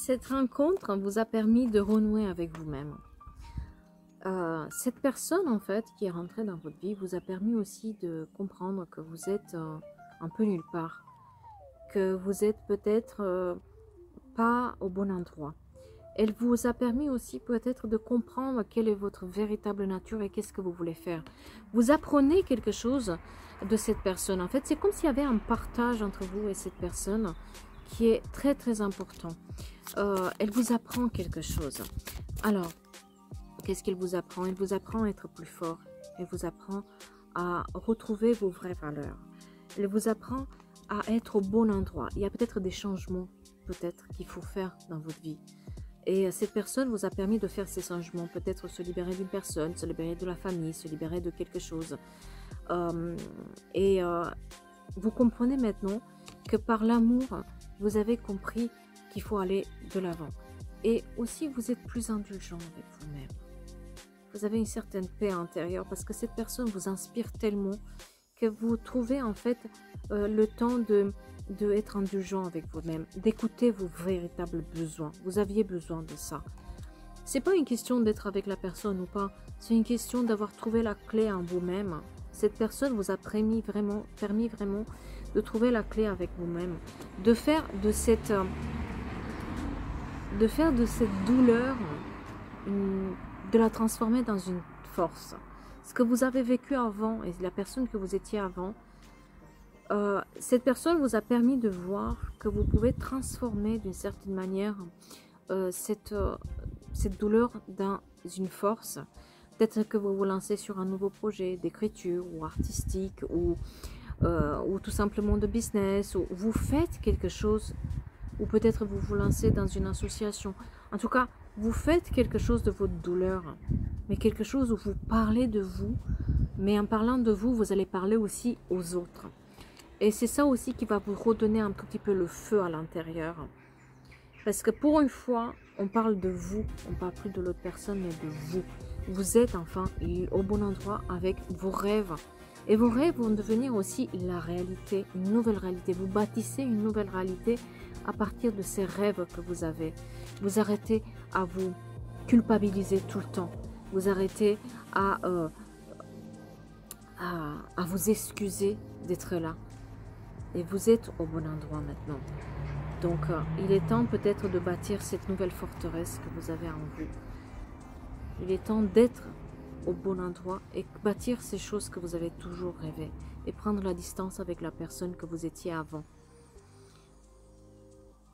Cette rencontre vous a permis de renouer avec vous-même. Cette personne, en fait, qui est rentrée dans votre vie, vous a permis aussi de comprendre que vous êtes un peu nulle part. Que vous êtes peut-être pas au bon endroit. Elle vous a permis aussi peut-être de comprendre quelle est votre véritable nature et qu'est-ce que vous voulez faire. Vous apprenez quelque chose de cette personne. En fait, c'est comme s'il y avait un partage entre vous et cette personne qui est très très important. Elle vous apprend quelque chose. Alors, qu'est-ce qu'elle vous apprend? Elle vous apprend à être plus fort. Elle vous apprend à retrouver vos vraies valeurs. Elle vous apprend à être au bon endroit. Il y a peut-être des changements peut-être qu'il faut faire dans votre vie. Et cette personne vous a permis de faire ces changements. Peut-être se libérer d'une personne, se libérer de la famille, se libérer de quelque chose. Vous comprenez maintenant que par l'amour, vous avez compris qu'il faut aller de l'avant. Et aussi, vous êtes plus indulgent avec vous-même. Vous avez une certaine paix intérieure parce que cette personne vous inspire tellement que vous trouvez en fait le temps de être indulgent avec vous-même, d'écouter vos véritables besoins. Vous aviez besoin de ça. C'est pas une question d'être avec la personne ou pas, c'est une question d'avoir trouvé la clé en vous-même. Cette personne vous a permis vraiment de trouver la clé avec vous-même, de faire de cette douleur, de la transformer dans une force. Ce que vous avez vécu avant et la personne que vous étiez avant, cette personne vous a permis de voir que vous pouvez transformer d'une certaine manière cette douleur dans une force. Peut-être que vous vous lancez sur un nouveau projet d'écriture ou artistique ou tout simplement de business, ou vous faites quelque chose, ou peut-être vous vous lancez dans une association. En tout cas, vous faites quelque chose de votre douleur, mais quelque chose où vous parlez de vous, mais en parlant de vous, vous allez parler aussi aux autres. Et c'est ça aussi qui va vous redonner un tout petit peu le feu à l'intérieur. Parce que pour une fois, on parle de vous, on ne parle plus de l'autre personne, mais de vous. Vous êtes enfin au bon endroit avec vos rêves. Et vos rêves vont devenir aussi la réalité, une nouvelle réalité. Vous bâtissez une nouvelle réalité à partir de ces rêves que vous avez. Vous arrêtez à vous culpabiliser tout le temps. Vous arrêtez à vous excuser d'être là. Et vous êtes au bon endroit maintenant. Donc, il est temps peut-être de bâtir cette nouvelle forteresse que vous avez en vous. Il est temps d'être au bon endroit et bâtir ces choses que vous avez toujours rêvé. Et prendre la distance avec la personne que vous étiez avant.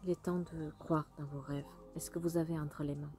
Il est temps de croire dans vos rêves. Est-ce que vous avez entre les mains?